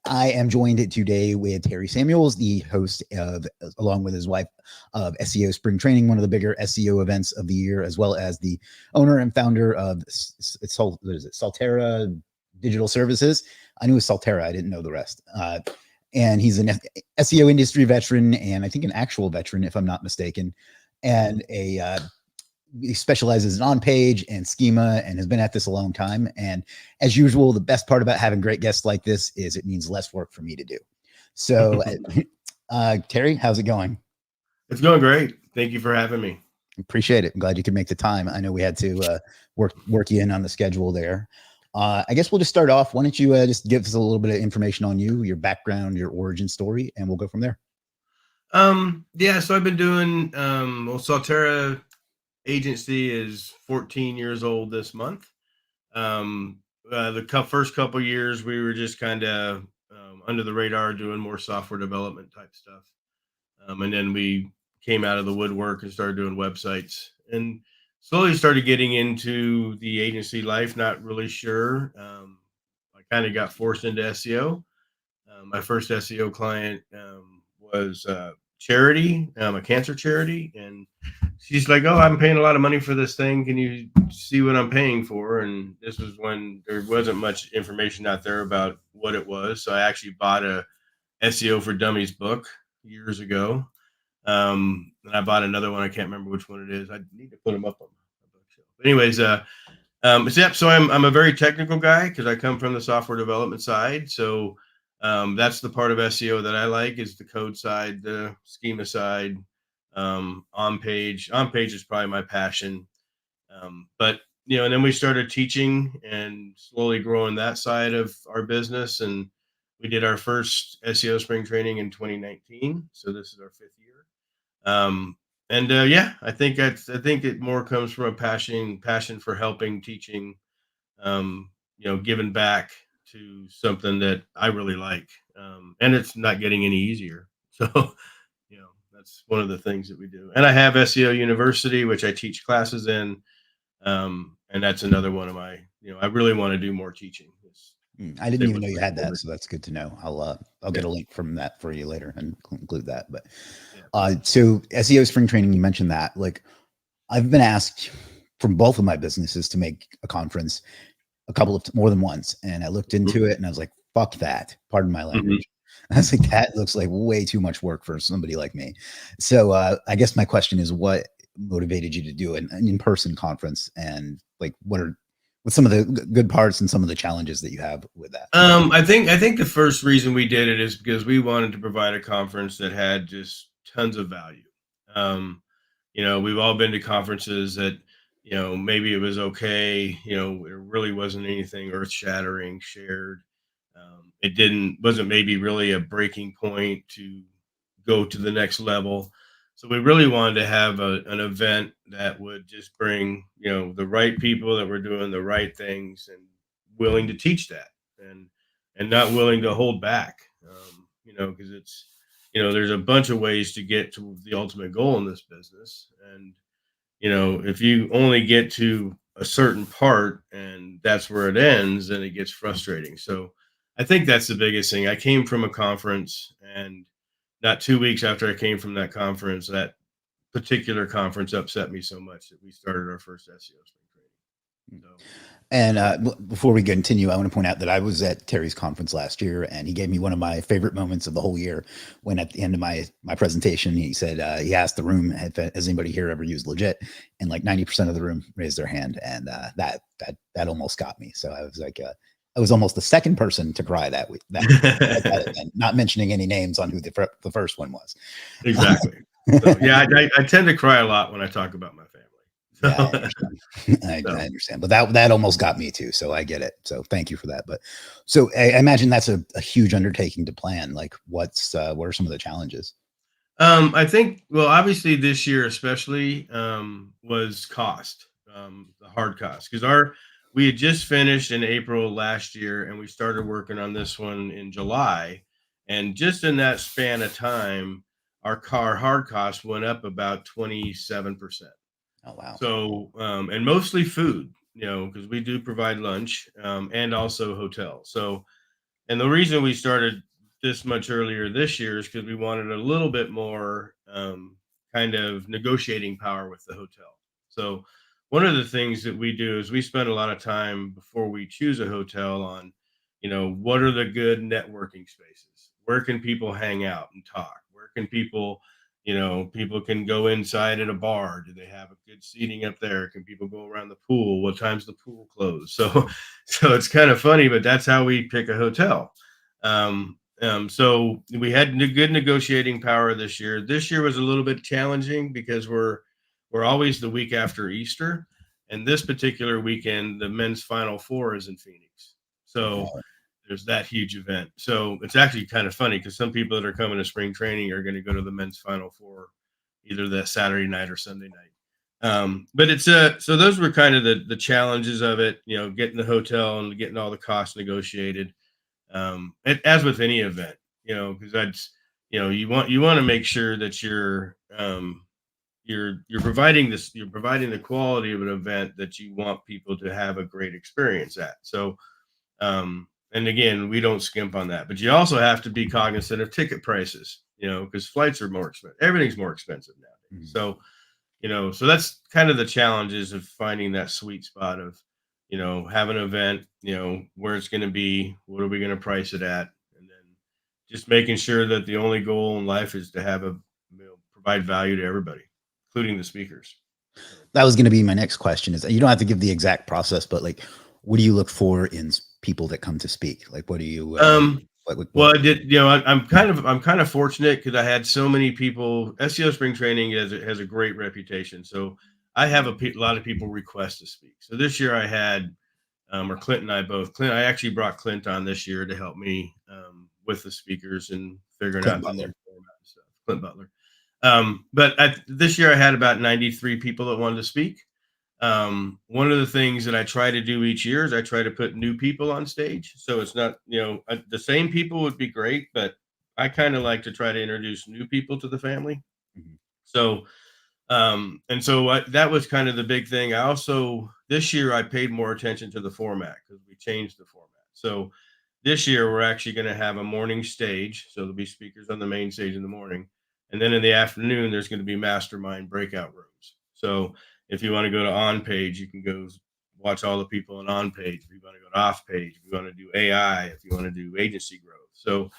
I am joined today with Terry Samuels, the host of, along with his wife, of SEO Spring Training, one of the bigger SEO events of the year, as well as the owner and founder of Salterra Digital Services. I knew it was Salterra. I didn't know the rest. And he's an SEO industry veteran, and I think an actual veteran, if I'm not mistaken, and he specializes in on-page and schema and has been at this a long time. And as usual, the best part about having great guests like this is it means less work for me to do. So, Terry, how's it going? It's going great. Thank you for having me. Appreciate it. I'm glad you could make the time. I know we had to work you in on the schedule there. I guess we'll just start off. Why don't you just give us a little bit of information on you, your background, your origin story, and we'll go from there. Yeah, so I've been doing, Salterra agency is 14 years old this month. The first couple years, we were just kind of under the radar doing more software development type stuff. And then we came out of the woodwork and started doing websites and slowly started getting into the agency life. Not really sure. I kind of got forced into SEO. My first SEO client was charity, a cancer charity. And she's like, "Oh, I'm paying a lot of money for this thing. Can you see what I'm paying for?" And this was when there wasn't much information out there about what it was. So I actually bought a SEO for Dummies book years ago. And I bought another one. I can't remember which one it is. I need to put them up on my bookshelf. But anyways, so I'm a very technical guy because I come from the software development side. So that's the part of SEO that I like, is the code side, the schema side. On page is probably my passion. But and then we started teaching and slowly growing that side of our business. And we did our first SEO Spring Training in 2019. So this is our 5th year. Yeah, I think it more comes from a passion for helping, teaching, giving back to something that I really like. And it's not getting any easier. So, that's one of the things that we do. And I have SEO University, which I teach classes in. And that's another one of my, I really want to do more teaching. I didn't even know you had that, so that's good to know. I'll get a link from that for you later and include that. But so SEO Spring Training, you mentioned that. Like, I've been asked from both of my businesses to make a conference more than once, and I looked into it and I was like, "Fuck that!" Pardon my language. I was like, "That looks like way too much work for somebody like me." So I guess my question is, what motivated you to do an in-person conference, and like, what's some of the good parts and some of the challenges that you have with that? I think the first reason we did it is because we wanted to provide a conference that had just tons of value. We've all been to conferences that, maybe it was okay. It really wasn't anything earth shattering shared. Wasn't maybe really a breaking point to go to the next level. So we really wanted to have an event that would just bring, the right people that were doing the right things and willing to teach that, and not willing to hold back, because it's, there's a bunch of ways to get to the ultimate goal in this business. And, if you only get to a certain part and that's where it ends, then it gets frustrating. So I think that's the biggest thing. I came from a conference, and not 2 weeks after I came from that conference, that particular conference upset me so much that we started our first SEO Spring Training. So, and before we continue, I want to point out that I was at Terry's conference last year, and he gave me one of my favorite moments of the whole year when, at the end of my presentation, he said, he asked the room, has anybody here ever used Legit? And like 90% of the room raised their hand, and that almost got me. So I was like, I was almost the second person to cry that week, that event, not mentioning any names on who the first one was. Exactly. So, yeah, I tend to cry a lot when I talk about my family. So. Yeah, I understand, but that almost got me too. So I get it. So thank you for that. But so I imagine that's a huge undertaking to plan. Like, what are some of the challenges? I think, well, obviously this year especially was cost, the hard cost, because we had just finished in April last year, and we started working on this one in July, and just in that span of time, our hard cost went up about 27%. Oh, wow. So, and mostly food, because we do provide lunch, and also hotel. So And the reason we started this much earlier this year is because we wanted a little bit more kind of negotiating power with the hotel. So one of the things that we do is we spend a lot of time before we choose a hotel on, what are the good networking spaces? Where can people hang out and talk? Where can people can go inside at a bar. Do they have a good seating up there? Can people go around the pool? What time's the pool closed? So, so it's kind of funny, but that's how we pick a hotel. So we had good negotiating power this year. This year was a little bit challenging because we're always the week after Easter, and this particular weekend, the men's Final Four is in Phoenix. So there's that huge event. So it's actually kind of funny because some people that are coming to spring training are going to go to the men's Final Four either that Saturday night or Sunday night. But it's so those were kind of the challenges of it, getting the hotel and getting all the costs negotiated. As with any event, because that's you want to make sure that you're providing the quality of an event that you want people to have a great experience at. So and again, we don't skimp on that, but you also have to be cognizant of ticket prices, because flights are more expensive. Everything's more expensive nowadays. So, so that's kind of the challenges of finding that sweet spot of, have an event, where it's going to be, what are we going to price it at? And then just making sure that the only goal in life is to have provide value to everybody, including the speakers. That was going to be my next question. Is you don't have to give the exact process, but like, what do you look for in people that come to speak? Like, what do you? Well, I did. I'm kind of fortunate because I had so many people. SEO Spring Training has a great reputation, so I have a lot of people request to speak. So this year I had, or Clint and I both. Clint, I actually brought Clint on this year to help me with the speakers and figuring out the new format and stuff. Clint Butler. But this year I had about 93 people that wanted to speak. One of the things that I try to do each year is I try to put new people on stage. So it's not, the same people would be great, but I kind of like to try to introduce new people to the family. Mm-hmm. So, that was kind of the big thing. I also, this year, I paid more attention to the format because we changed the format. So this year, we're actually going to have a morning stage. So there'll be speakers on the main stage in the morning. And then in the afternoon, there's going to be mastermind breakout rooms. So if you want to go to on page, you can go watch all the people on page. If you want to go to off page, if you want to do AI, if you want to do agency growth. So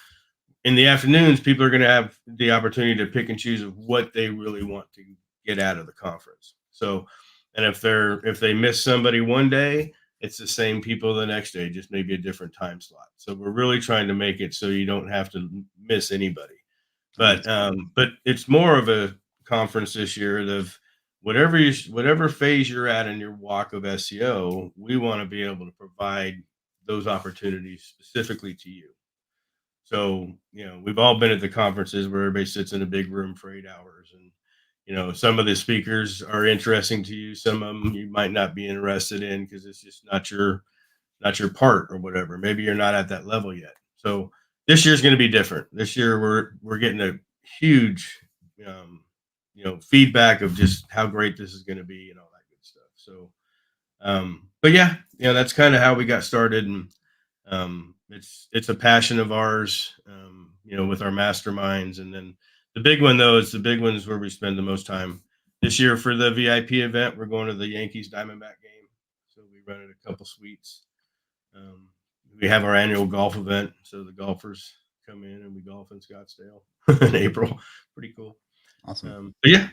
in the afternoons, people are going to have the opportunity to pick and choose of what they really want to get out of the conference. So, and if they miss somebody one day, it's the same people the next day, just maybe a different time slot. So we're really trying to make it so you don't have to miss anybody. But it's more of a conference this year of whatever phase you're at in your walk of SEO, we want to be able to provide those opportunities specifically to you. So, we've all been at the conferences where everybody sits in a big room for 8 hours and, some of the speakers are interesting to you. Some of them you might not be interested in because it's just not your part or whatever. Maybe you're not at that level yet. So this year's going to be different. This year we're getting a huge, feedback of just how great this is going to be and all that good stuff. So, but yeah, that's kind of how we got started, and it's a passion of ours, with our masterminds. And then the big one though is the big ones where we spend the most time. This year for the VIP event, we're going to the Yankees Diamondback game, so we rented a couple suites. We have our annual golf event, so the golfers come in and we golf in Scottsdale in April. Pretty cool. Awesome. But yeah.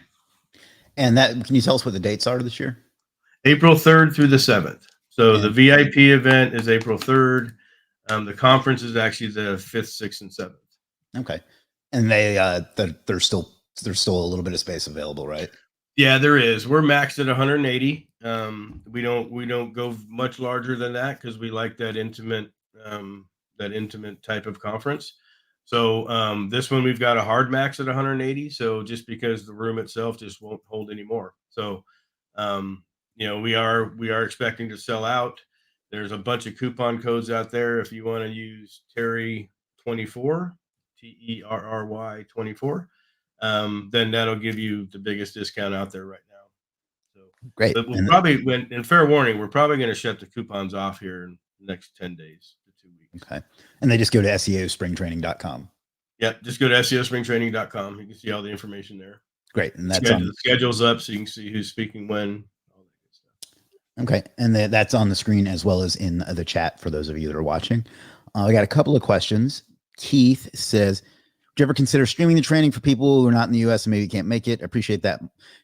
And can you tell us what the dates are this year? April 3rd through the 7th. So the VIP event is April 3rd. The conference is actually the 5th, 6th, and 7th. Okay. And there's still a little bit of space available, right? Yeah, there is. We're maxed at 180. We don't go much larger than that because we like that intimate type of conference. So this one we've got a hard max at 180. So just because the room itself just won't hold anymore. So we are expecting to sell out. There's a bunch of coupon codes out there. If you want to use Terry 24, TERRY 24. Then that'll give you the biggest discount out there right now. So great. But we'll probably, in fair warning, we're probably going to shut the coupons off here in the next 10 days to 2 weeks. Okay. And they just go to SEOspringtraining.com. Yep. Just go to SEOspringtraining.com. You can see all the information there. Great. And that's the schedule's up so you can see who's speaking when, all that good stuff. Okay. And that's on the screen as well as in the chat for those of you that are watching. I got a couple of questions. Keith says, would you ever consider streaming the training for people who are not in the US and maybe can't make it? I appreciate that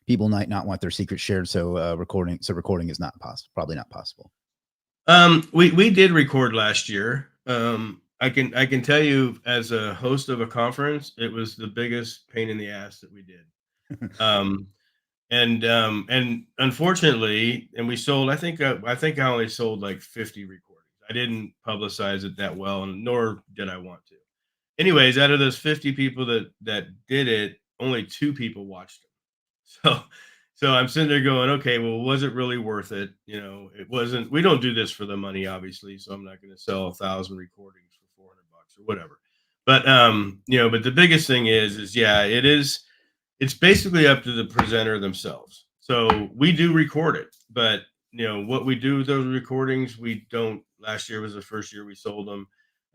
people might not want their secrets shared. So recording is not possible, probably not possible. We did record last year. I can tell you, as a host of a conference, it was the biggest pain in the ass that we did. And unfortunately, and we sold, I think I only sold like 50 recordings. I didn't publicize it that well, and nor did I want to. Anyways, out of those 50 people that did it, only 2 people watched them. So I'm sitting there going, okay, well, was it really worth it? It wasn't. We don't do this for the money, obviously. So I'm not going to sell 1,000 recordings for $400 or whatever. But but the biggest thing is yeah, it is. It's basically up to the presenter themselves. So we do record it, but what we do with those recordings, we don't. Last year was the first year we sold them,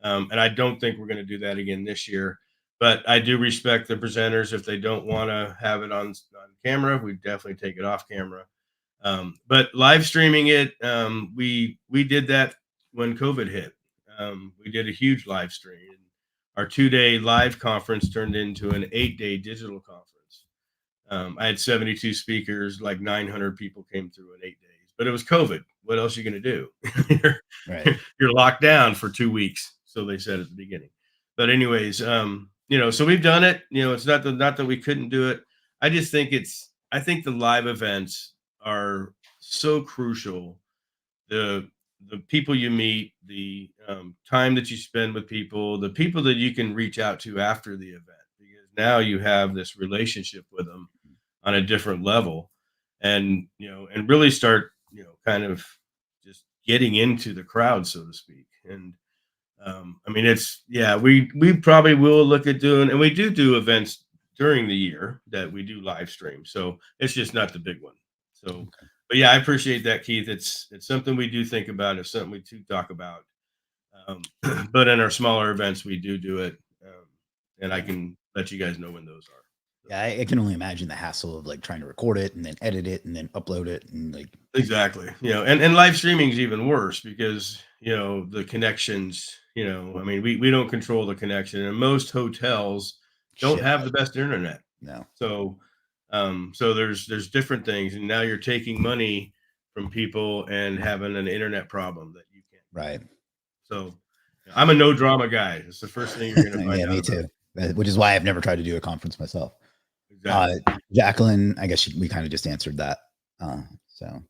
and I don't think we're going to do that again this year. But I do respect the presenters. If they don't want to have it on camera, we definitely take it off camera. But live streaming it, we did that when COVID hit. We did a huge live stream. Our 2-day live conference turned into an 8-day digital conference. I had 72 speakers, like 900 people came through in 8 days. But it was COVID. What else are you going to do? You're locked down for 2 weeks, so they said at the beginning. But anyways, so we've done it. It's not that we couldn't do it. I just think I think the live events are so crucial. The people you meet, the time that you spend with people, the people that you can reach out to after the event, because now you have this relationship with them on a different level, and and really start kind of just getting into the crowd, so to speak. And I mean, we probably will look at doing, and we do events during the year that we do live stream. So it's just not the big one. So, Okay. But yeah, I appreciate that, Keith. It's something we do think about. It's something we do talk about. But in our smaller events, we do it, and I can let you guys know when those are. Yeah, I can only imagine the hassle of like trying to record it and then edit it and then upload it and like Exactly. And live streaming is even worse because the connections. I mean, we don't control the connection, and most hotels don't have the best internet. No. So there's different things, and now you're taking money from people and having an internet problem that you can't. Right. So I'm a no drama guy. It's the first thing you're going to find yeah, out. me too. Which is why I've never tried to do a conference myself. Exactly. Jacqueline, I guess we kind of just answered that. So,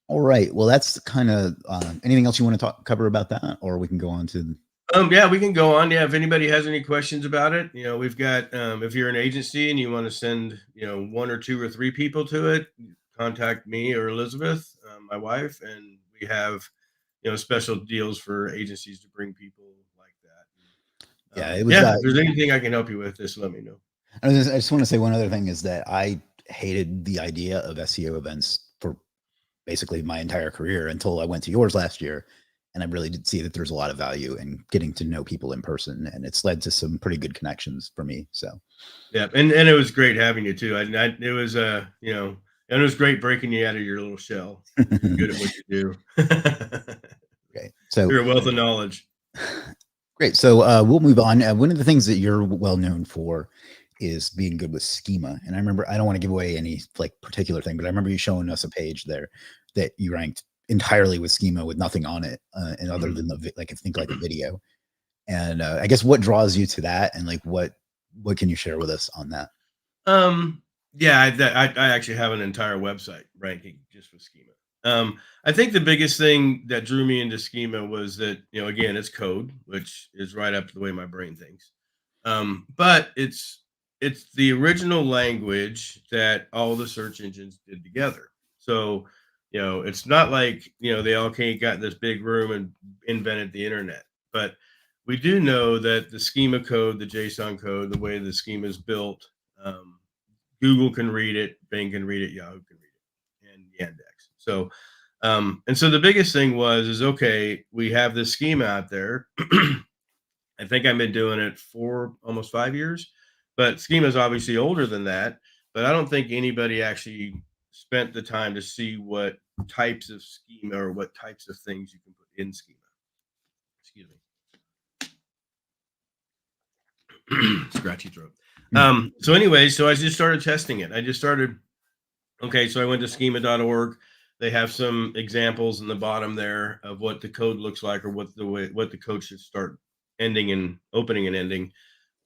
all right. Well, that's kind of anything else you want to cover about that, or we can go on to. Yeah, we can go on. Yeah, if anybody has any questions about it, we've got. If you're an agency and you want to send, 1 or 2 or 3 people to it, contact me or Elizabeth, my wife, and we have, special deals for agencies to bring people like that. Yeah, it was. If there's anything I can help you with, just let me know. I just want to say one other thing is that I hated the idea of SEO events for basically my entire career until I went to yours last year. And I really did see that there's a lot of value in getting to know people in person, and it's led to some pretty good connections for me. So, yeah, and it was great having you too. It was and it was great breaking you out of your little shell. You're good at what you do. Okay, so you're a wealth of knowledge. Great. So we'll move on. One of the things that you're well known for is being good with schema. And I remember, I don't want to give away any like particular thing, but I remember you showing us a page there that you ranked entirely with schema with nothing on it, and other than like a video. And I guess what draws you to that, and like what can you share with us on that? Yeah, I actually have an entire website ranking just with schema. I think the biggest thing that drew me into schema was that, again, it's code, which is right up to the way my brain thinks. But it's the original language that all the search engines did together. So, it's not like, they all got this big room and invented the internet. But we do know that the schema code, the JSON code, the way the schema is built, Google can read it, Bing can read it, Yahoo can read it, and Yandex. So And so the biggest thing is okay, we have this schema out there. I think I've been doing it for almost 5 years, but schema is obviously older than that. But I don't think anybody actually spent the time to see what types of schema or what types of things you can put in schema. Excuse me. Scratchy throat. So anyway, so I just started testing it. Okay, so I went to schema.org. They have some examples in the bottom there of what the code looks like, or what the code should start ending and opening and ending.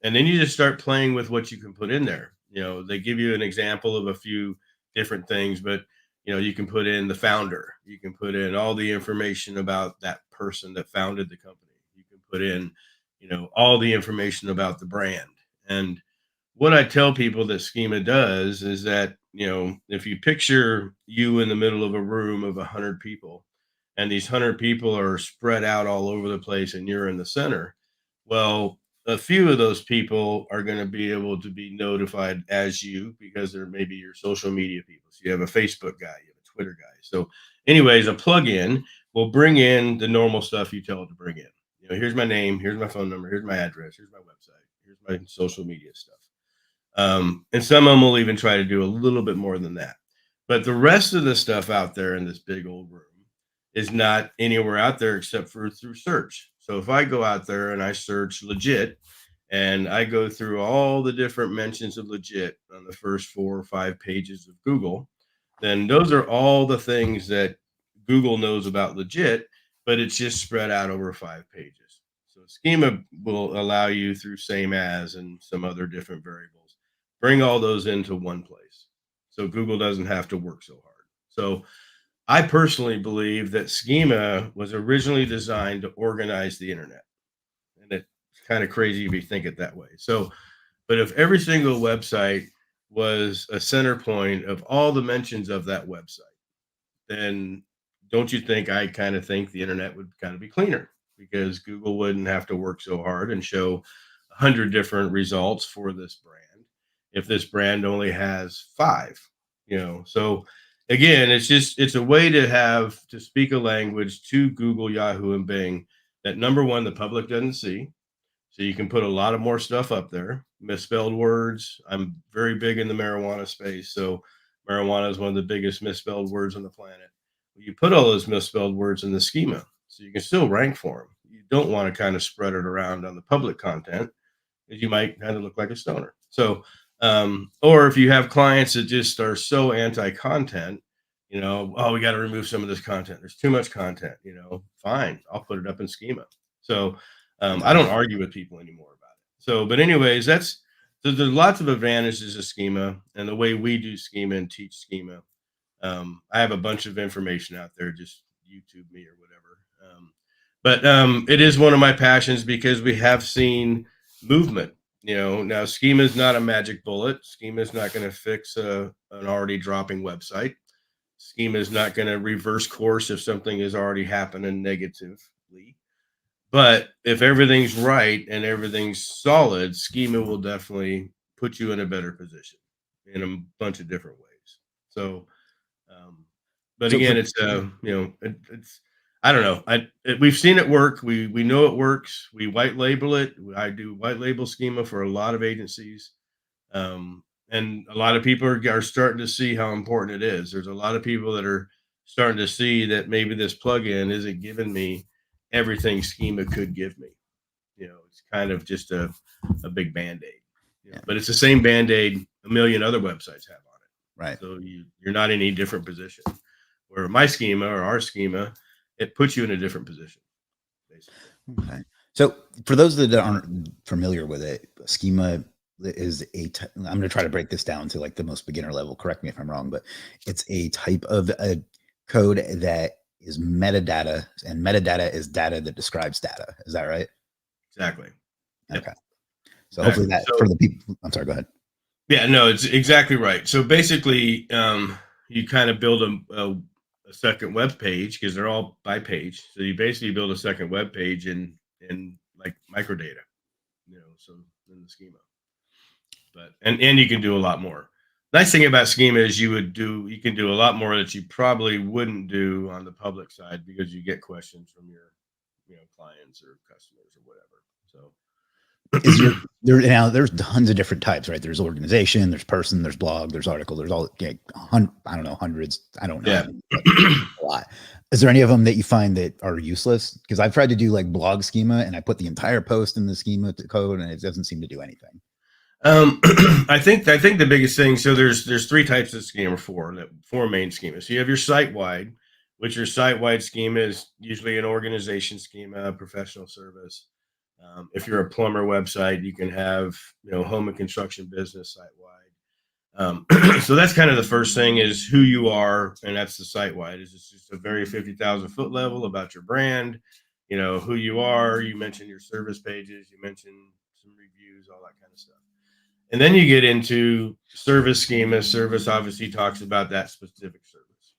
And then you just start playing with what you can put in there. They give you an example of a few different things, but you can put in the founder, you can put in all the information about that person that founded the company. You can put in, all the information about the brand. And what I tell people that schema does is that, if you picture you in the middle of a room of 100 people, and these 100 people are spread out all over the place and you're in the center, well, a few of those people are going to be able to be notified as you, because they're maybe your social media people. So you have a Facebook guy, you have a Twitter guy. So anyways, a plugin will bring in the normal stuff you tell it to bring in. Here's my name, here's my phone number, here's my address, here's my website, here's my social media stuff. And some of them will even try to do a little bit more than that. But the rest of the stuff out there in this big old room is not anywhere out there except for through search. So if I go out there and I search legit, and I go through all the different mentions of legit on the first 4 or 5 pages of Google, then those are all the things that Google knows about legit, but it's just spread out over 5 pages. So schema will allow you, through same as and some other different variables, bring all those into one place. So Google doesn't have to work so hard. So I personally believe that schema was originally designed to organize the internet. And it's kind of crazy if you think it that way. So, but if every single website was a center point of all the mentions of that website, then don't you think I kind of think the internet would kind of be cleaner, because Google wouldn't have to work so hard and show 100 different results for this brand if this brand only has 5, So again, it's a way to speak a language to Google, Yahoo, and Bing that, number one, the public doesn't see. So you can put a lot of more stuff up there. Misspelled words. I'm very big in the marijuana space. So marijuana is one of the biggest misspelled words on the planet. You put all those misspelled words in the schema, so you can still rank for them. You don't want to kind of spread it around on the public content, because you might kind of look like a stoner. So, or if you have clients that just are so anti-content, oh, we got to remove some of this content. There's too much content, fine. I'll put it up in schema. So I don't argue with people anymore about it. So, but anyways, so there's lots of advantages of schema and the way we do schema and teach schema. I have a bunch of information out there. Just YouTube me or whatever. But it is one of my passions, because we have seen movement. Now schema is not a magic bullet. Schema is not going to fix an already dropping website. Schema is not going to reverse course if something has already happened and negatively. But if everything's right and everything's solid, schema will definitely put you in a better position in a bunch of different ways. So, but So again, for, it's it's I don't know. We've seen it work. We know it works. We white label it. I do white label schema for a lot of agencies, and a lot of people are starting to see how important it is. There's a lot of people that are starting to see that maybe this plugin isn't giving me everything schema could give me. It's kind of just a big band-aid. yeah, But it's the same band-aid a million other websites have on it. right. So you're not in any different position. Where my schema or our schema, it puts you in a different position, basically. Okay. So for those that aren't familiar with it, schema is I'm going to try to break this down to like the most beginner level. Correct me if I'm wrong, but it's a type of a code that is metadata, and metadata is data that describes data. Is that right? Exactly. Yep. Okay. So hopefully that for the people, I'm sorry, go ahead. Yeah, no, it's exactly right. So basically, you kind of build a second web page, because they're all by page. So you basically build a second web page in like microdata, so in the schema. But and you can do a lot more. Nice thing about schema is you can do a lot more that you probably wouldn't do on the public side because you get questions from your clients or customers or whatever. So Is there now? There's tons of different types, right? There's organization, there's person, there's blog, there's article, there's all. Yeah, I don't know, hundreds. I don't know how yeah. many, but a lot. Is there any of them that you find that are useless? Because I've tried to do like blog schema, and I put the entire post in the schema to code, and it doesn't seem to do anything. I think the biggest thing. So there's three types of schema, four main schemas. So you have your site wide, which your site wide schema is usually an organization schema, professional service. If you're a plumber website, you can have home and construction business site wide. So that's kind of the first thing is who you are, and that's the site wide. Is it's just a very 50,000 foot level about your brand, who you are. You mentioned your service pages, you mentioned some reviews, all that kind of stuff. And then you get into service schema. Service obviously talks about that specific service,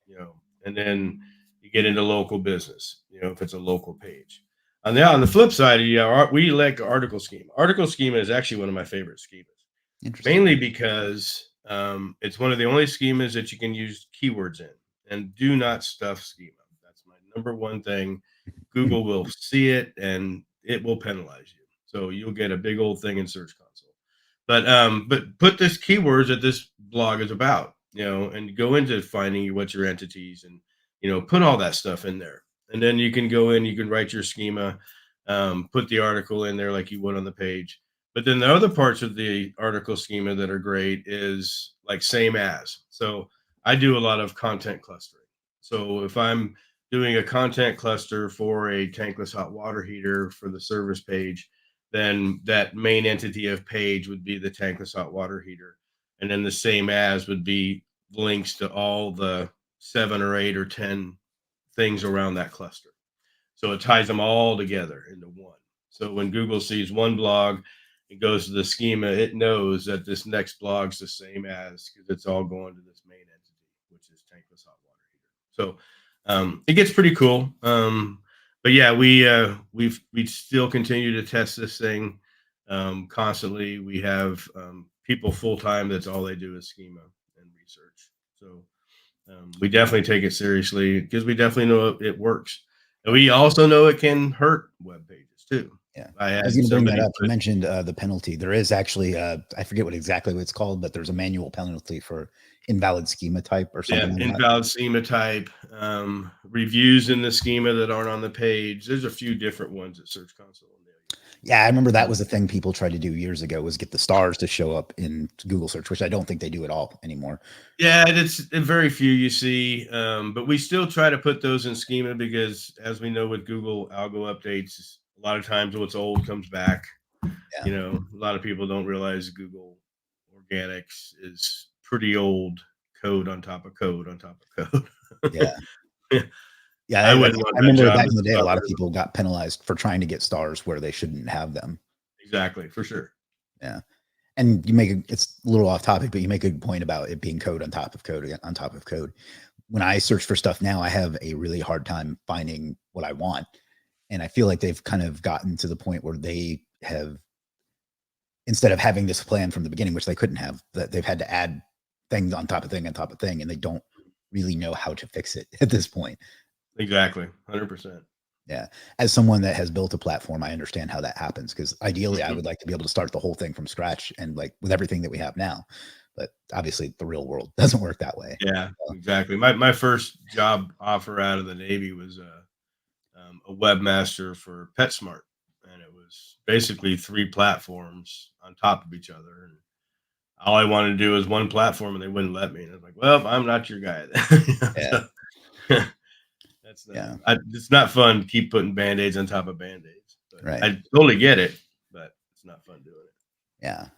and then you get into local business, if it's a local page. On the flip side, we like article schema. Article schema is actually one of my favorite schemas, Interesting. mainly because it's one of the only schemas that you can use keywords in, and do not stuff schema. That's my number one thing. Google will see it and it will penalize you. So you'll get a big old thing in Search Console. But put this keywords that this blog is about, and go into finding what your entities and put all that stuff in there. And then you can go in, you can write your schema, put the article in there like you would on the page. But then the other parts of the article schema that are great is like same as. So I do a lot of content clustering. So if I'm doing a content cluster for a tankless hot water heater for the service page, then that main entity of page would be the tankless hot water heater. And then the same as would be links to all the 7 or 8 or 10 things around that cluster. So it ties them all together into one. So when Google sees one blog, it goes to the schema, it knows that this next blog's the same as, because it's all going to this main entity, which is tankless hot water heater. So it gets pretty cool. But yeah, we still continue to test this thing constantly. We have people full time that's all they do is schema and research. So we definitely take it seriously because we definitely know it works, and we also know it can hurt web pages too. Yeah. I I was had going to bring that somebody up. You put, mentioned the penalty. There is actually, I forget exactly what it's called, but there's a manual penalty for invalid schema type or yeah, something like that. invalid schema type, reviews in the schema that aren't on the page. There's a few different ones at Search Console. Yeah, I remember that was a thing people tried to do years ago, was get the stars to show up in Google search, which I don't think they do at all anymore. Yeah, it's very few you see, but we still try to put those in schema because, as we know with Google algo updates, a lot of times what's old comes back. Yeah. A lot of people don't realize Google Organics is pretty old code on top of code on top of code. Yeah. Yeah. I I wouldn't want that remember job back as in the day, a a lot of developer. people got penalized for trying to get stars where they shouldn't have them. Exactly, for sure. Yeah. And it's a little off topic, but you make a good point about it being code on top of code on top of code. When I search for stuff now, I have a really hard time finding what I want. And I feel like they've kind of gotten to the point where they have, instead of having this plan from the beginning, which they couldn't have, that they've had to add things on top of thing on top of thing, and they don't really know how to fix it at this point. Exactly, 100%. Yeah. As someone that has built a platform, I understand how that happens, because ideally I Mhm. would like to be able to start the whole thing from scratch and like with everything that we have now. But obviously the real world doesn't work that way. Yeah, So, exactly. My first job offer out of the Navy was a webmaster for PetSmart, and it was basically three platforms on top of each other. And all I wanted to do was one platform, and they wouldn't let me. And I was like, "Well, I'm not your guy." Then. yeah. So, that's not. Yeah. It's not fun to keep putting band-aids on top of band-aids. But Right. I totally get it, but it's not fun doing it. Yeah.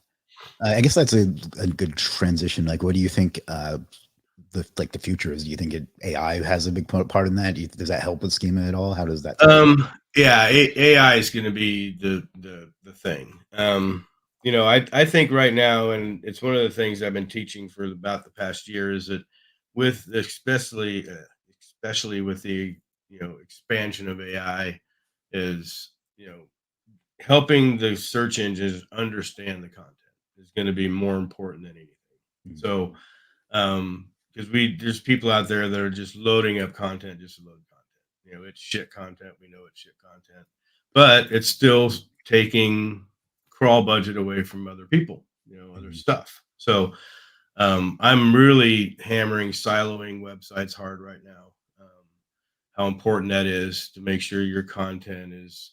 I guess that's a good transition. Like, what do you think the future is? Do you think AI has a big part in that? Does that help with schema at all? How does that tie in? Yeah, AI is going to be the thing. I think right now, and it's one of the things I've been teaching for about the past year, is that with especially with the expansion of AI, is helping the search engines understand the content is going to be more important than anything. Mhm. So, because there's people out there that are just loading up content just to load content. It's shit content. We know it's shit content, but it's still taking crawl budget away from other people, other Mhm. stuff. So, I'm really hammering siloing websites hard right now. How important that is to make sure your content is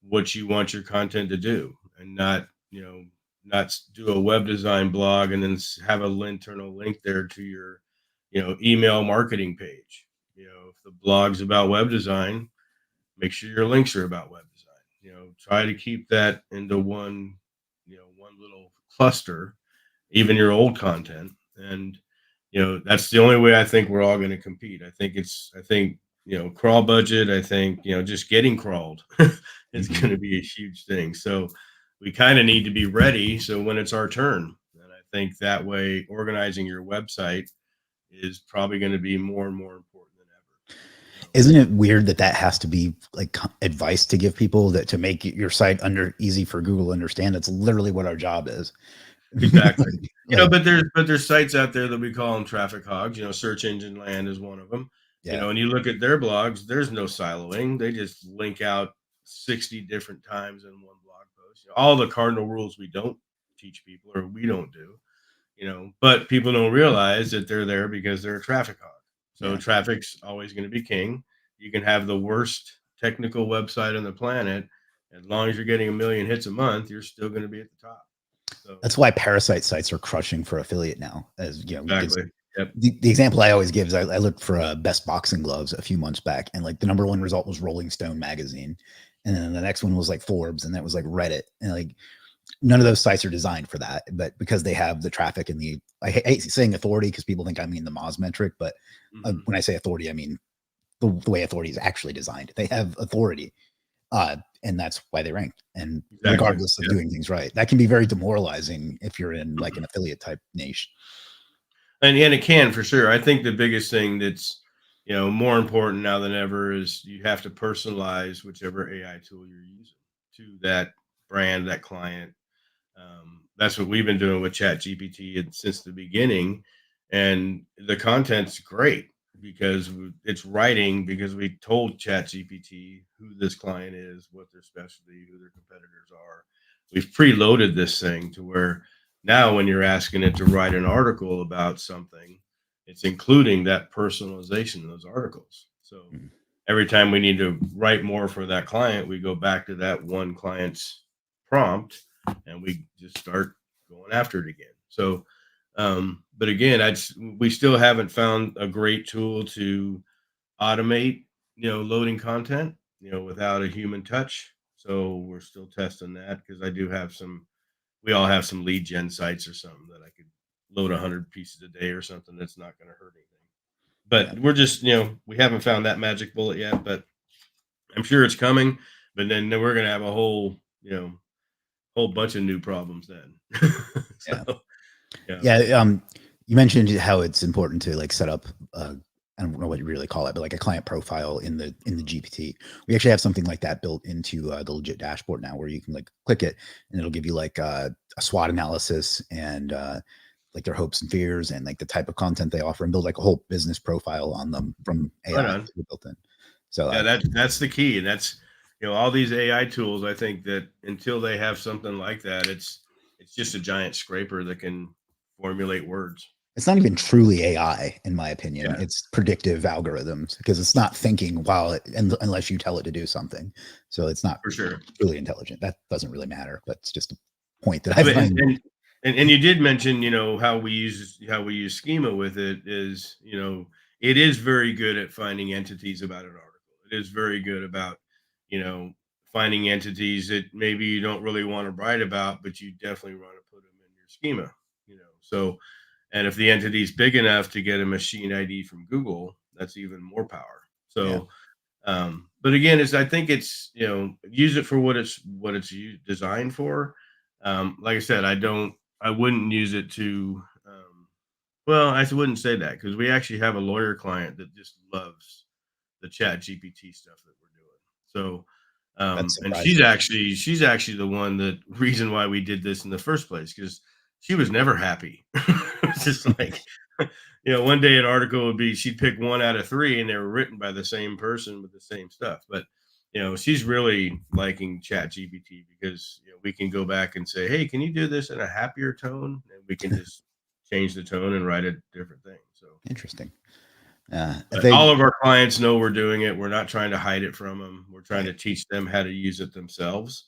what you want your content to do, and not do a web design blog and then have a internal link there to your, email marketing page. If the blog's about web design, make sure your links are about web design. Try to keep that into one little cluster, even your old content. And, that's the only way I think we're all going to compete. I think, crawl budget, I think, just getting crawled is Mhm. going to be a huge thing. So we kind of need to be ready. So when it's our turn, and I think that way, organizing your website is probably going to be more and more important than ever. Isn't it weird that that has to be like advice to give people that to make your site easy for Google to understand? It's literally what our job is. Exactly. Like, But there's sites out there that we call them traffic hogs. Search engine land is one of them. yeah, And you look at their blogs, there's no siloing. They just link out 60 different times in one blog post. All the cardinal rules we don't teach people, or we don't do. But people don't realize that they're there because they're a traffic hog. So yeah. traffic's always going to be king. You can have the worst technical website on the planet. As long as you're getting a million hits a month, you're still going to be at the top. So That's why parasite sites are crushing for affiliate now. As you know, because exactly. Yep. the example I always give is I looked for best boxing gloves a few months back, and like the number one result was Rolling Stone magazine, and then the next one was like Forbes, and that was like Reddit, and like none of those sites are designed for that, but because they have the traffic and I hate saying authority because people think I mean the Moz metric, but Mhm. when I say authority, I mean the way authority is actually designed. They have authority, and that's why they rank. And Exactly. regardless of Yep. doing things right, that can be very demoralizing if you're in like an affiliate type niche. And it can for sure. I think the biggest thing that's more important now than ever is you have to personalize whichever AI tool you're using to that brand, that client. That's what we've been doing with Chat GPT since the beginning, and the content's great because it's writing because we told Chat GPT who this client is, what their specialty, who their competitors are. We've preloaded this thing to where now when you're asking it to write an article about something, it's including that personalization in those articles. So Mm. every time we need to write more for that client, we go back to that one client's prompt and we just start going after it again. So, but again, we still haven't found a great tool to automate, loading content, without a human touch. So we're still testing that because we all have some lead gen sites or something that I could load 100 pieces a day or something that's not going to hurt anything. Yeah, But we're just, we haven't found that magic bullet yet, but I'm sure it's coming. But then we're going to have a whole bunch of new problems then. yeah. So, yeah. Yeah, you mentioned how it's important to like set up. I don't know what you really call it, but like a client profile in the GPT. We actually have something like that built into the legit dashboard now, where you can like click it and it'll give you like a SWOT analysis and like their hopes and fears and like the type of content they offer and build like a whole business profile on them from Right AI on. built in. So Yeah, that's the key, and that's all these AI tools. I think that until they have something like that, it's just a giant scraper that can formulate words. it's not even truly AI, in my opinion. Yeah, It's predictive algorithms because it's not thinking unless you tell it to do something. So it's not for sure. truly intelligent. That doesn't really matter, but it's just a point that I But find. and you did mention, how we use schema with it is, it is very good at finding entities about an article. It is very good about, you know, finding entities that maybe you don't really want to write about, but you definitely want to put them in your schema, So, and if the entity is big enough to get a machine ID from Google, that's even more power. Yeah, So, but again, I think it's use it for what it's designed for. Like I said, I wouldn't use it to. Well, I wouldn't say that because we actually have a lawyer client that just loves the Chat GPT stuff that we're doing. So, that's and she's surprising. actually she's actually the one that reason why we did this in the first place because she was never happy. It's just like, one day an article would be she'd pick 1 out of 3 and they were written by the same person with the same stuff. But she's really liking Chat GPT because we can go back and say, hey, can you do this in a happier tone? And we can just change the tone and write a different thing. So Interesting. all of our clients know we're doing it. We're not trying to hide it from them. We're trying to teach them how to use it themselves,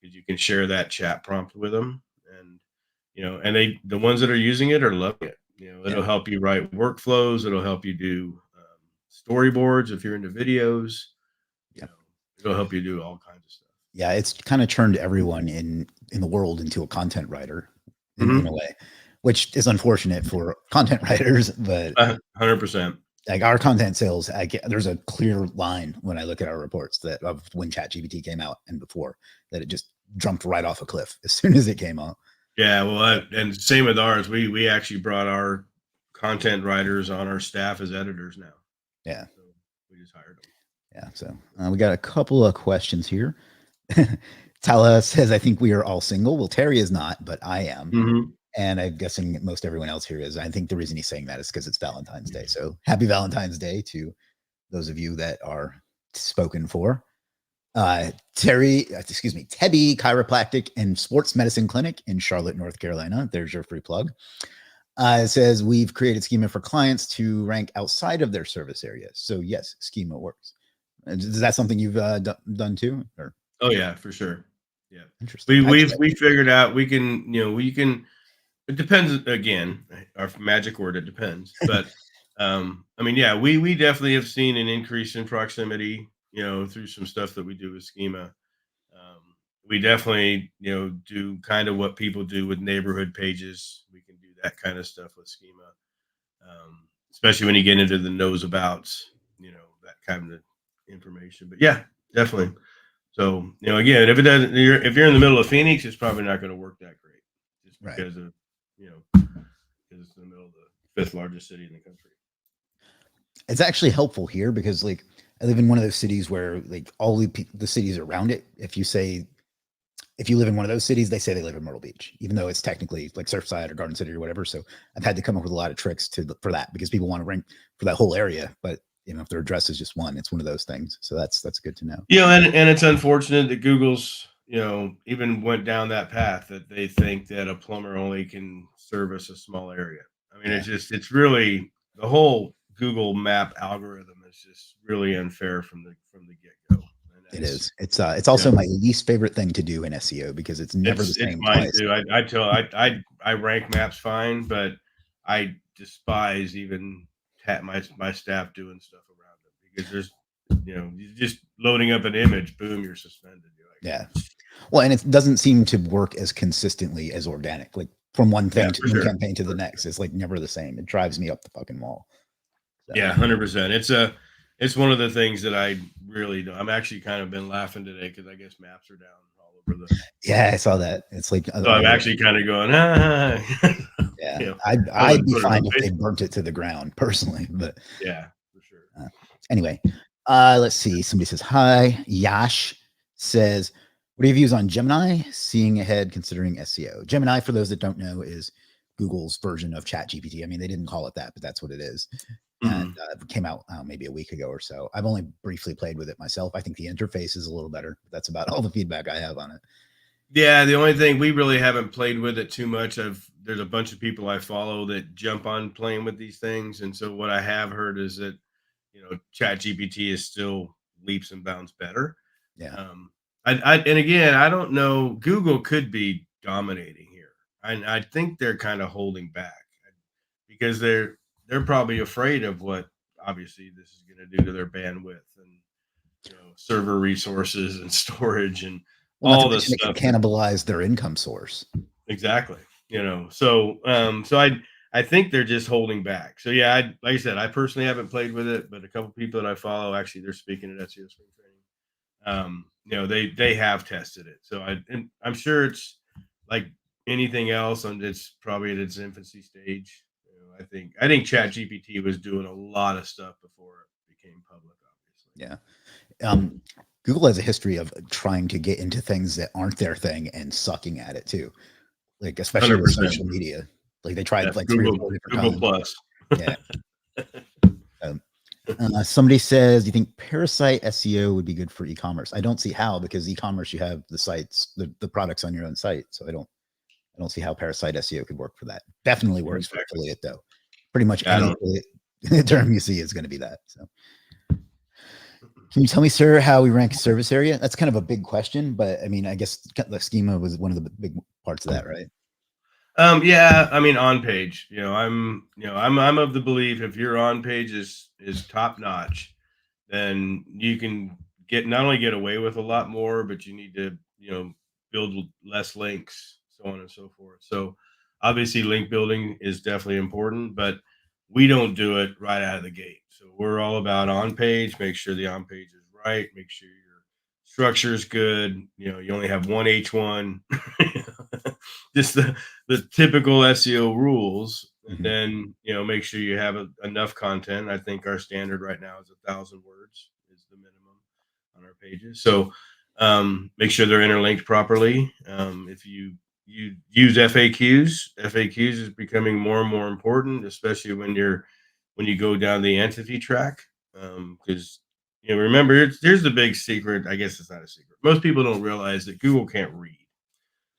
because you can share that chat prompt with them, and and the ones that are using it are loving it. It'll help you write workflows. It'll help you do storyboards if you're into videos. It'll help you do all kinds of stuff. Yeah, it's kind of turned everyone in the world into a content writer in a way, which is unfortunate for content writers, but 100%. Like our content sales, there's a clear line when I look at our reports that of when ChatGPT came out and before, that it just jumped right off a cliff as soon as it came out. Yeah, well, and same with ours. We actually brought our content writers on our staff as editors now. Yeah, so we just hired them. Yeah, so we got a couple of questions here. Tala says, I think we are all single. Well, Terry is not, but I am. And I'm guessing most everyone else here is. I think the reason he's saying that is because it's Valentine's Day. So happy Valentine's Day to those of you that are spoken for. Tebby Chiropractic and Sports Medicine Clinic in Charlotte, North Carolina. There's your free plug. It says, we've created schema for clients to rank outside of their service area. So yes, schema works. Is that something you've done too? Or? Oh yeah, for sure. Yeah. Interesting. We figured out we can, it depends, again, our magic word, it depends. But we definitely have seen an increase in proximity, through some stuff that we do with schema. We definitely, do kind of what people do with neighborhood pages. We can do that kind of stuff with schema. Especially when you get into the knows abouts, that kind of information. But yeah, definitely. So, again, if you're in the middle of Phoenix, it's probably not going to work that great, just because of, because it's in the middle of the 5th largest city in the country. It's actually helpful here because, like, I live in one of those cities where, like, all the cities around it, if you live in one of those cities, they say they live in Myrtle Beach, even though it's technically like Surfside or Garden City or whatever. So I've had to come up with a lot of tricks for that, because people want to rank for that whole area, but if their address is just one, it's one of those things. So that's good to know. And it's unfortunate that Google's, even went down that path, that they think that a plumber only can service a small area. I mean, it's really, the whole Google map algorithm is just really unfair from the get-go. It is. It's also my least favorite thing to do in SEO, because it's never the same. It's mine too. I rank maps fine, but I despise even my staff doing stuff around it, because there's just loading up an image, boom, you're suspended. You're like, well, and it doesn't seem to work as consistently as organic. Like from one thing to one campaign to the next, it's like never the same. It drives me up the fucking wall. So. Yeah, 100%. It's one of the things that I really do. I'm actually kind of been laughing today because I guess maps are down all over the. Yeah, I saw that. It's like, so I'm actually kind of going, Yeah, I'd be fine if they burnt it to the ground personally, but yeah, for sure. Anyway, let's see. Somebody says hi. Yash says, what are your views on Gemini? Seeing ahead, considering SEO. Gemini, for those that don't know, is Google's version of ChatGPT. I mean, they didn't call it that, but that's what it is. And it came out maybe a week ago or so. I've only briefly played with it myself. I think the interface is a little better, but that's about all the feedback I have on it. Yeah, the only thing, we really haven't played with it too much. There's a bunch of people I follow that jump on playing with these things, and so what I have heard is that ChatGPT is still leaps and bounds better. Yeah. And again, I don't know. Google could be dominating here. I think they're kind of holding back because they're probably afraid of what obviously this is going to do to their bandwidth and server resources and storage and all this stuff. Cannibalize their income source. Exactly. So I think they're just holding back. So yeah, like I said, I personally haven't played with it, but a couple people that I follow, actually, they're speaking at SEO Spring Training. They have tested it. So I'm sure it's like anything else, and it's probably at its infancy stage. I think ChatGPT was doing a lot of stuff before it became public, obviously. Yeah. Google has a history of trying to get into things that aren't their thing and sucking at it too. like especially with 100%. social media. Like they tried like 3 or 4 different Google times. Plus. Yeah. Somebody says, "Do you think parasite SEO would be good for e-commerce?" I don't see how, because e-commerce you have the sites, the products on your own site, so I don't see how parasite SEO could work for that. Definitely works for affiliate though. Pretty much any affiliate term you see is going to be that. So, can you tell me, sir, how we rank service area? That's kind of a big question, but I mean, I guess the schema was one of the big parts of that, right? Yeah, I mean, on page, I'm of the belief if your on page is top notch, then you can not only get away with a lot more, but you need to, build less links, so on and so forth. So obviously link building is definitely important, but we don't do it right out of the gate. So we're all about on page, make sure the on page is right, make sure your structure is good. You only have one H1, just the typical SEO rules. And then, make sure you have enough content. I think our standard right now is 1,000 words is the minimum on our pages. So make sure they're interlinked properly. If you use FAQs is becoming more and more important, especially when you go down the entity track. Because remember, here's the big secret. I guess it's not a secret. Most people don't realize that Google can't read.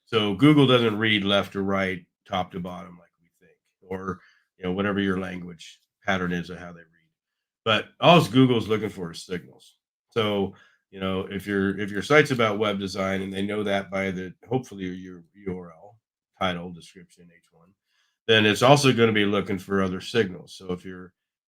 So Google doesn't read left to right, top to bottom like we think, or whatever your language pattern is of how they read. But all Google's looking for is signals. So if your site's about web design and they know that by hopefully your URL, title, description, H1, then it's also going to be looking for other signals. So if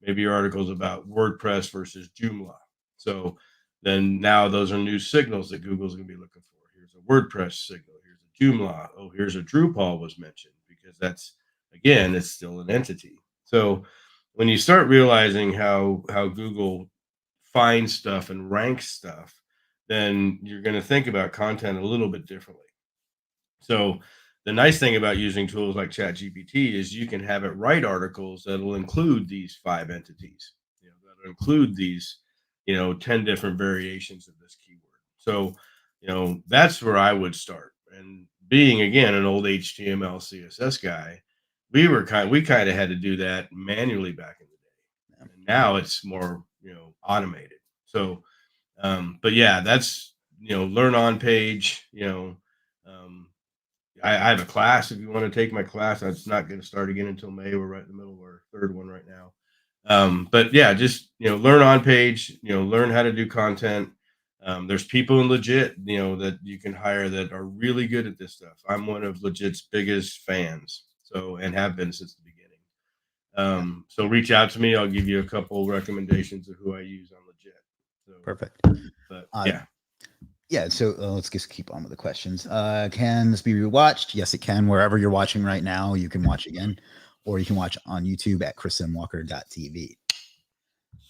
maybe your article is about WordPress versus Joomla, so then now those are new signals that Google's going to be looking for. Here's a WordPress signal. Here's a Joomla. Oh, here's a Drupal was mentioned, because that's, again, it's still an entity. So when you start realizing how Google finds stuff and ranks stuff, then you're going to think about content a little bit differently. So the nice thing about using tools like ChatGPT is you can have it write articles that'll include these 5 entities, that'll include these, 10 different variations of this keyword. So, that's where I would start. And being, again, an old HTML, CSS guy, we kind of had to do that manually back in the day. And now it's more, automated. So, but yeah, that's, learn on page, I have a class if you want to take my class. It's not going to start again until May. We're right in the middle of our 3rd one right now. But yeah, just, learn on page, learn how to do content. There's people in Legit, that you can hire that are really good at this stuff. I'm one of Legit's biggest fans, and have been since the beginning. So reach out to me. I'll give you a couple recommendations of who I use on Legit. So, perfect. But yeah. Yeah, so let's just keep on with the questions. Can this be rewatched? Yes, it can. Wherever you're watching right now, you can watch again, or you can watch on YouTube at chrismwalker.tv.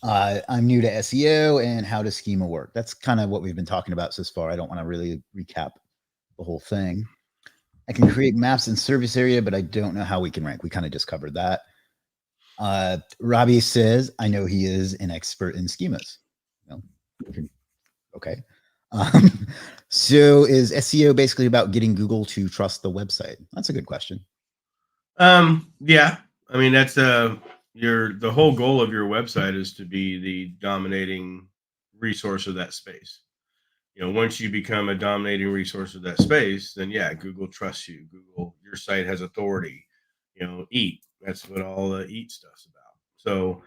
I'm new to SEO, and how does schema work? That's kind of what we've been talking about so far. I don't want to really recap the whole thing. I can create maps in service area, but I don't know how we can rank. We kind of just covered that. Robbie says, I know he is an expert in schemas. Okay. So is SEO basically about getting Google to trust the website? That's a good question. Yeah. I mean, that's the whole goal of your website is to be the dominating resource of that space. Once you become a dominating resource of that space, then yeah, Google trusts you. Your site has authority. EAT. That's what all the EAT stuff's about. So,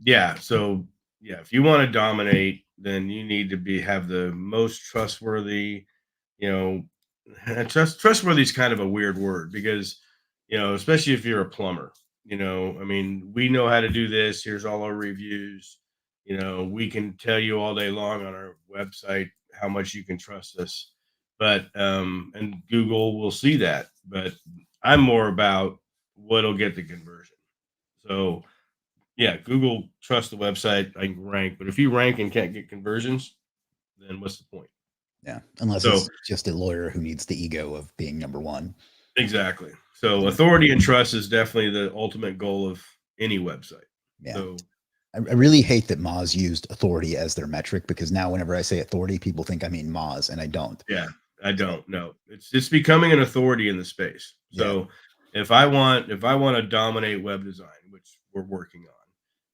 yeah. So yeah, if you want to dominate, then you need to have the most trustworthy. Trustworthy is kind of a weird word, because especially if you're a plumber. I mean, we know how to do this. Here's all our reviews. We can tell you all day long on our website how much you can trust us, but and Google will see that. But I'm more about what'll get the conversion. So yeah, Google trusts the website. I can rank, but if you rank and can't get conversions, then what's the point? Yeah, unless it's just a lawyer who needs the ego of being number one. Exactly. So authority and trust is definitely the ultimate goal of any website. Yeah. So I really hate that Moz used authority as their metric, because now whenever I say authority, people think I mean Moz, and I don't. Yeah. I don't know. It's becoming an authority in the space. Yeah. So if I want to dominate web design, which we're working on,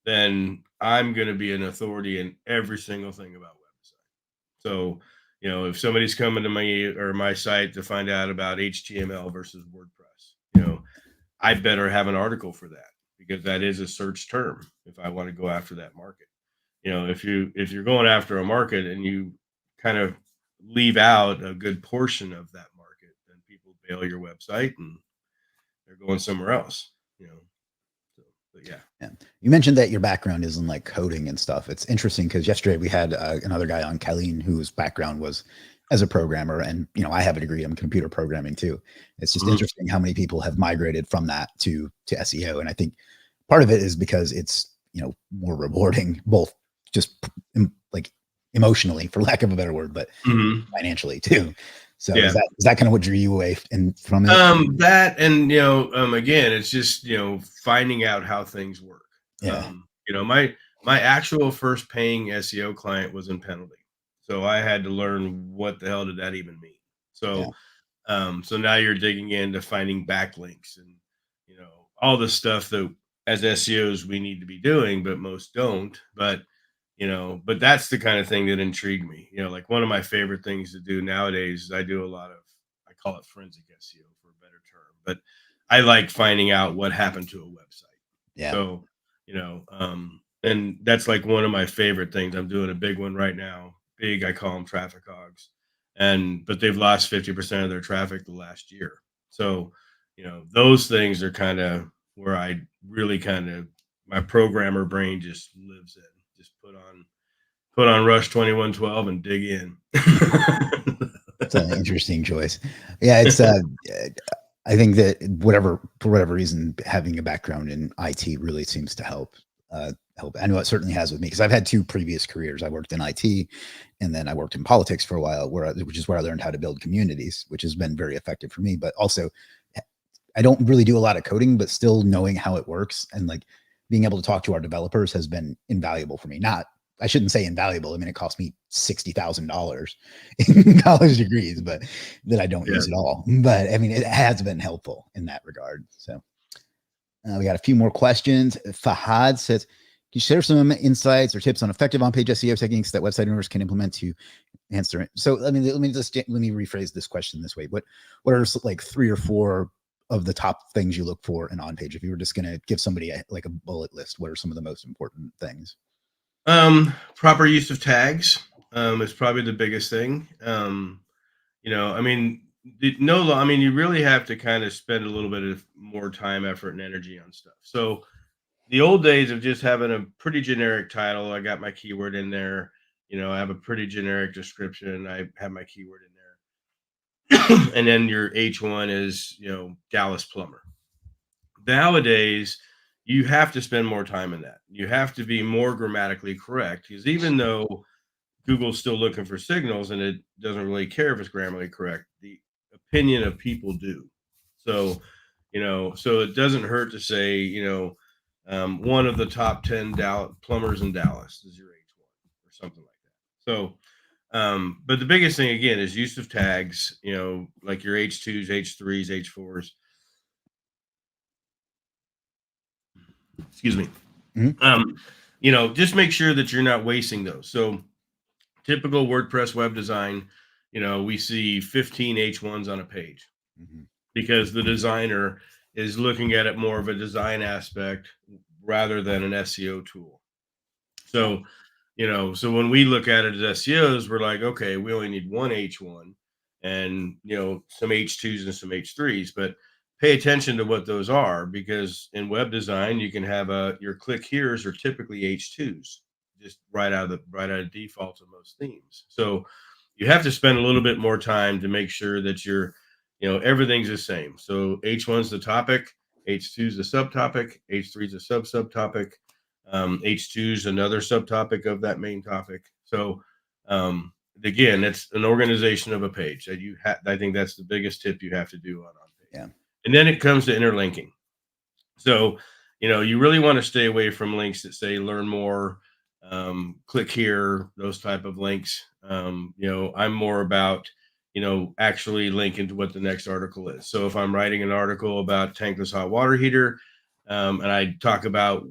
then I'm going to be an authority in every single thing about web design. So, if somebody's coming to me or my site to find out about HTML versus WordPress, I better have an article for that because that is a search term if I want to go after that market. If you're going after a market and you kind of leave out a good portion of that market, then people bail your website and they're going somewhere else. So, but yeah. Yeah. You mentioned that your background is in like coding and stuff. It's interesting because yesterday we had another guy on, Colleen, whose background was as a programmer. And, I have a degree in computer programming too. It's just Mhm. interesting how many people have migrated from that to SEO. And I think part of it is because it's, more rewarding, both just like emotionally, for lack of a better word, but Mhm. financially too. So is Yeah. that kind of what drew you away from it? That and again, it's just finding out how things work. Yeah. My actual first paying SEO client was in penalty, so I had to learn what the hell did that even mean. Yeah. So now you're digging into finding backlinks and all the stuff that as SEOs we need to be doing, but most don't. But that's the kind of thing that intrigued me. Like one of my favorite things to do nowadays is I do a lot of, I call it forensic SEO for a better term, but I like finding out what happened to a website. Yeah. So, and that's like one of my favorite things. I'm doing a big one right now. Big, I call them traffic hogs, but they've lost 50% of their traffic the last year. So, those things are kind of where I really kind of my programmer brain just lives in. Just put on Rush 2112 and dig in. It's an interesting choice. Yeah, it's I think that for whatever reason, having a background in IT really seems to help. Help. I know it certainly has with me because I've had two previous careers. I worked in IT, and then I worked in politics for a while, which is where I learned how to build communities, which has been very effective for me. But also, I don't really do a lot of coding, but still knowing how it works and like being able to talk to our developers has been invaluable for me. Not, I shouldn't say invaluable. I mean, it cost me $60,000 in college degrees, but that I don't Yeah. use at all. But I mean, it has been helpful in that regard. So we got a few more questions. Fahad says, can you share some insights or tips on effective on-page SEO techniques that website owners can implement to answer it? So let me rephrase this question this way. What are like 3 or 4 of the top things you look for in on-page? If you were just going to give somebody a bullet list, what are some of the most important things? Proper use of tags is probably the biggest thing. I mean, I mean, you really have to kind of spend a little bit of more time, effort, and energy on stuff. So the old days of just having a pretty generic title, I got my keyword in there. I have a pretty generic description. I have my keyword in there, and then your H1 is Dallas plumber. Nowadays, you have to spend more time in that. You have to be more grammatically correct because even though Google's still looking for signals and it doesn't really care if it's grammatically correct, the opinion of people do. So, so it doesn't hurt to say, one of the top 10 plumbers in Dallas is your H1 or something like that. So, but the biggest thing again is use of tags, like your H2s, H3s, H4s. Excuse me. Mhm. Just make sure that you're not wasting those. So typical WordPress web design, we see 15 H1s on a page Mhm. because the designer is looking at it more of a design aspect rather than an SEO tool. Yeah. So when we look at it as SEOs, we're like, okay, we only need one H1 and some H2s and some H3s, but pay attention to what those are because in web design you can have your click here's are typically H2s just right out of default of most themes. So you have to spend a little bit more time to make sure that everything's the same. So H1's the topic, H2's the subtopic, H3's a subtopic, H2 is another subtopic of that main topic. So again, it's an organization of a page that I think that's the biggest tip you have to do on page. Yeah. And then it comes to interlinking. So, you really want to stay away from links that say learn more, click here, those type of links. I'm more about, actually link into what the next article is. So if I'm writing an article about tankless hot water heater, and I talk about,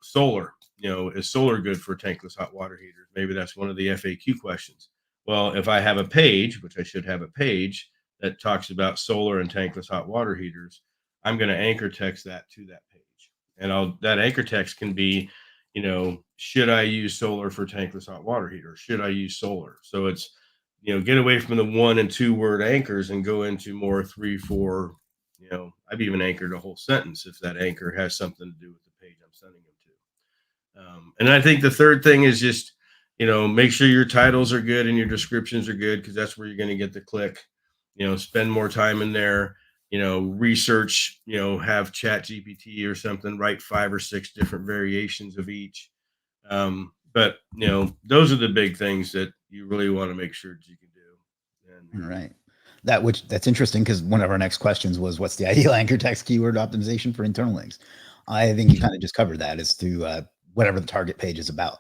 solar, is solar good for tankless hot water heaters? Maybe that's one of the FAQ questions. Well, if I have a page, which I should have a page that talks about solar and tankless hot water heaters, I'm going to anchor text that to that page. And that anchor text can be, should I use solar for tankless hot water heater? Should I use solar? So it's, get away from the 1 and 2 word anchors and go into more 3, 4. I've even anchored a whole sentence if that anchor has something to do with the page I'm sending them to. And I think the third thing is just, make sure your titles are good and your descriptions are good, because that's where you're going to get the click. Spend more time in there. Research, have Chat GPT or something, write 5 or 6 different variations of each. But those are the big things that you really want to make sure that you can do. All right. That's interesting, because one of our next questions was, what's the ideal anchor text keyword optimization for internal links? I think you kind of just covered that as to whatever the target page is about.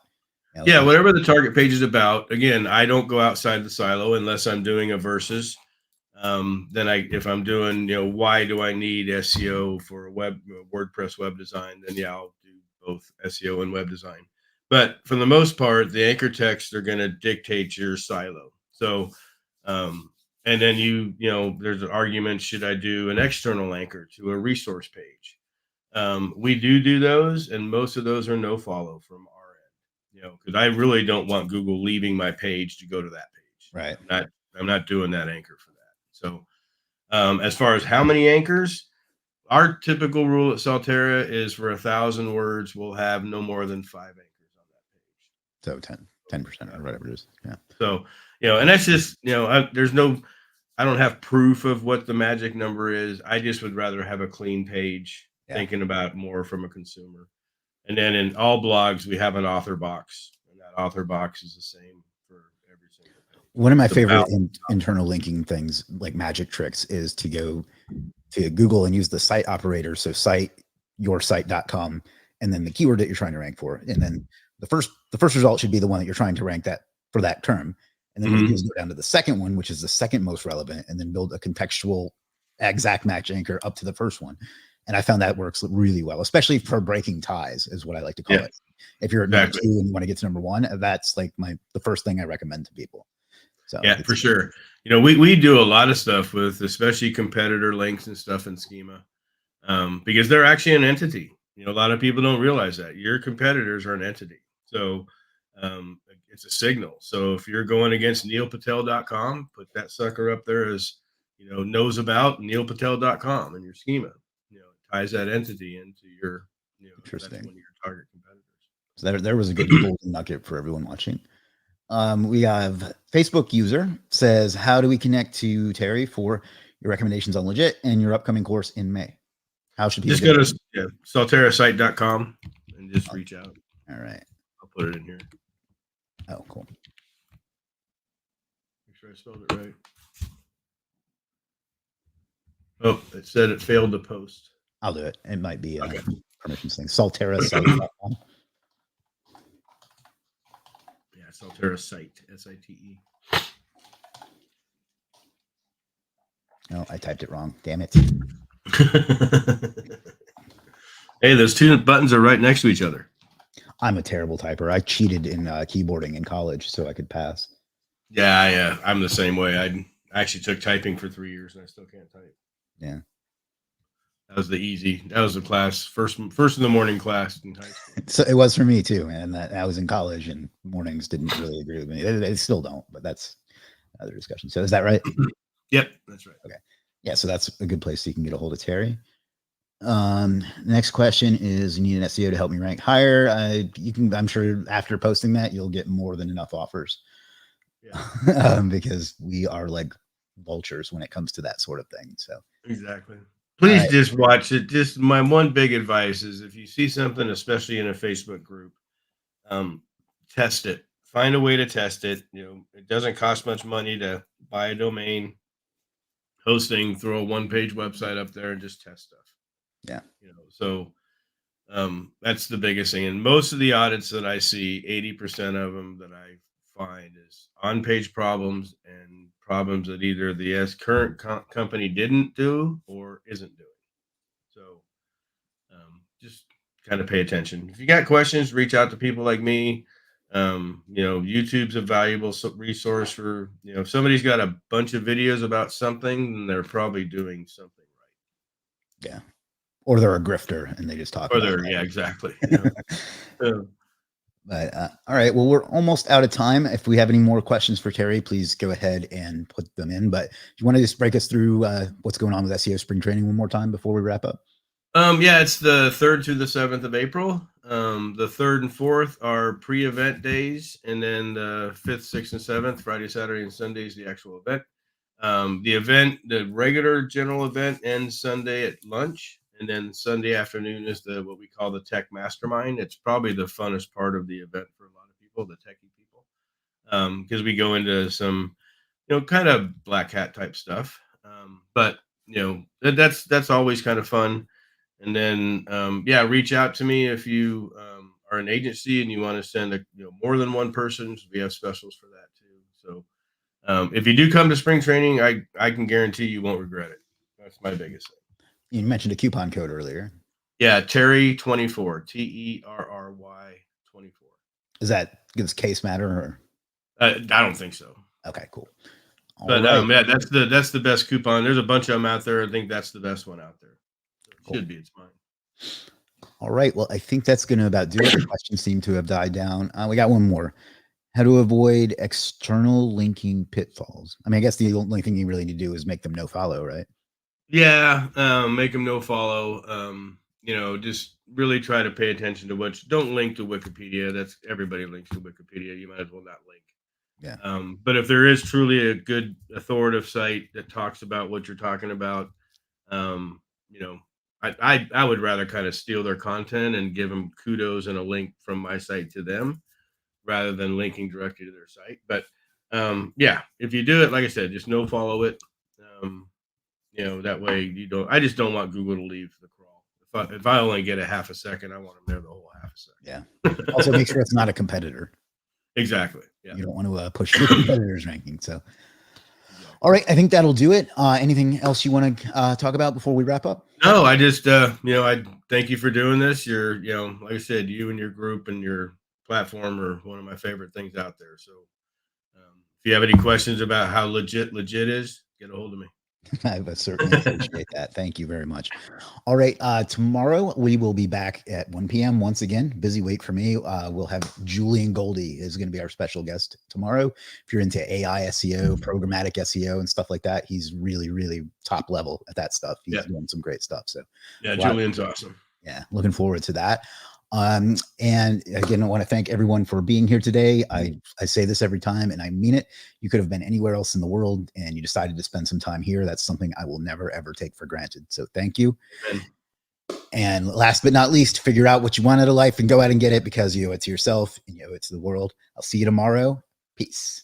Yeah, whatever the target page is about. Again, I don't go outside the silo unless I'm doing a versus. If I'm doing, why do I need SEO for a WordPress web design? Then I'll do both SEO and web design. But for the most part, the anchor texts are going to dictate your silo. So, and then there's an argument: should I do an external anchor to a resource page? We do those, and most of those are no follow from our end. Because I really don't want Google leaving my page to go to that page. Right. I'm not doing that anchor for that. So, as far as how many anchors, our typical rule at Salterra is for 1,000 words, we'll have no more than 5 anchors on that So page. 10% or whatever it is. Yeah. So, and that's just, I don't have proof of what the magic number is. I just would rather have a clean page, thinking about more from a consumer. And then in all blogs, we have an author box, and that author box is the same for every single page. One of my favorite internal linking things, like magic tricks, is to go to Google and use the site operator. So yoursite.com, and then the keyword that you're trying to rank for. And then the first result should be the one that you're trying to rank that for that term. And then you just go down to the second one, which is the second most relevant, and then build a contextual exact match anchor up to the first one. And I found that works really well, especially for breaking ties, is what I like to call it. If you're at number 2 and you want to get to number 1, that's like the first thing I recommend to people. So yeah, for sure. We do a lot of stuff with, especially competitor links and stuff in schema, because they're actually an entity. A lot of people don't realize that your competitors are an entity. So it's a signal. So if you're going against neilpatel.com, put that sucker up there as, knows about neilpatel.com in your schema. It ties that entity into your, that's one of your target competitors. So there was a good golden nugget for everyone watching. We have Facebook user says, how do we connect to Terry for your recommendations on Legit and your upcoming course in May? How should people just go to salterrasite.com and just reach out. All right. I'll put it in here. Oh, cool. Make sure I spelled it right. Oh, it said it failed to post. I'll do it. It might be a permissions thing. Salterrasite.com. Yeah, Salterra Site, SITE. No, I typed it wrong. Damn it. Hey, those 2 buttons are right next to each other. I'm a terrible typer. I cheated in keyboarding in college so I could pass. Yeah, I'm the same way. I actually took typing for 3 years and I still can't type. Yeah. That was the class, first in the morning class in high school. So it was for me too, and I was in college and mornings didn't really agree with me. They still don't, but that's another discussion. So is that right? Yep, that's right. Okay. Yeah, so that's a good place so you can get a hold of Terry. Next question is, you need an SEO to help me rank higher. I'm sure after posting that, you'll get more than enough offers. Yeah. Because we are like vultures when it comes to that sort of thing. So exactly. Please just watch it. Just my one big advice is, if you see something, especially in a Facebook group, test it. Find a way to test it. It doesn't cost much money to buy a domain, hosting, throw a 1-page website up there and just test stuff. Yeah. So that's the biggest thing. And most of the audits that I see, 80% of them that I find is on-page problems and problems that either the current company didn't do or isn't doing. So just kind of pay attention. If you got questions, reach out to people like me. YouTube's a valuable resource for, if somebody's got a bunch of videos about something, then they're probably doing something right. Yeah. Or they're a grifter and they just talk Or about they're, that. yeah, exactly. But all right, well, we're almost out of time. If we have any more questions for Terry, please go ahead and put them in. But do you want to just break us through what's going on with SEO Spring Training one more time before we wrap up? Yeah, it's the 3rd to the 7th of April. The 3rd and 4th are pre-event days, and then the 5th, 6th, and 7th, Friday, Saturday, and Sunday is the actual event. The regular general event ends Sunday at lunch, and then Sunday afternoon is what we call the Tech Mastermind. It's probably the funnest part of the event for a lot of people, the techie people, because we go into some, kind of black hat type stuff. But that's always kind of fun. And then, reach out to me if you are an agency and you want to send more than one person. We have specials for that too. So if you do come to spring training, I can guarantee you won't regret it. That's my biggest thing. You mentioned a coupon code earlier. Yeah, Terry 24, TERRY 24. Is that does case matter? Or? I don't think so. Okay, cool. But that's the best coupon. There's a bunch of them out there. I think that's the best one out there. So it should be. It's mine. All right. Well, I think that's going to about do it. The questions seem to have died down. We got one more. How to avoid external linking pitfalls. I mean, I guess the only thing you really need to do is make them no follow, right? Yeah, make them no follow. Just really try to pay attention to don't link to Wikipedia. That's everybody links to Wikipedia. You might as well not link. Yeah. But if there is truly a good authoritative site that talks about what you're talking about, I would rather kind of steal their content and give them kudos and a link from my site to them rather than linking directly to their site. But if you do it, like I said, just no follow it. That way I just don't want Google to leave the crawl. If I only get a half a second, I want them there the whole half a second. Yeah. Also make sure it's not a competitor. Exactly. Yeah. You don't want to push your competitors ranking. So, all right. I think that'll do it. Anything else you want to talk about before we wrap up? No, I just, I thank you for doing this. You're, like I said, you and your group and your platform are one of my favorite things out there. So if you have any questions about how legit is, get a hold of me. I certainly appreciate that. Thank you very much. All right. Tomorrow we will be back at 1 p.m. once again. Busy week for me. We'll have Julian Goldie is going to be our special guest tomorrow. If you're into AI SEO, programmatic SEO, and stuff like that, he's really, really top level at that stuff. He's doing some great stuff. So yeah, Julian's awesome. Yeah, looking forward to that. And again, I want to thank everyone for being here today. I say this every time and I mean it. You could have been anywhere else in the world and you decided to spend some time here. That's something I will never, ever take for granted. So thank you. Amen. And last but not least, figure out what you want out of life and go out and get it because you owe it to yourself and you owe it to the world. I'll see you tomorrow. Peace.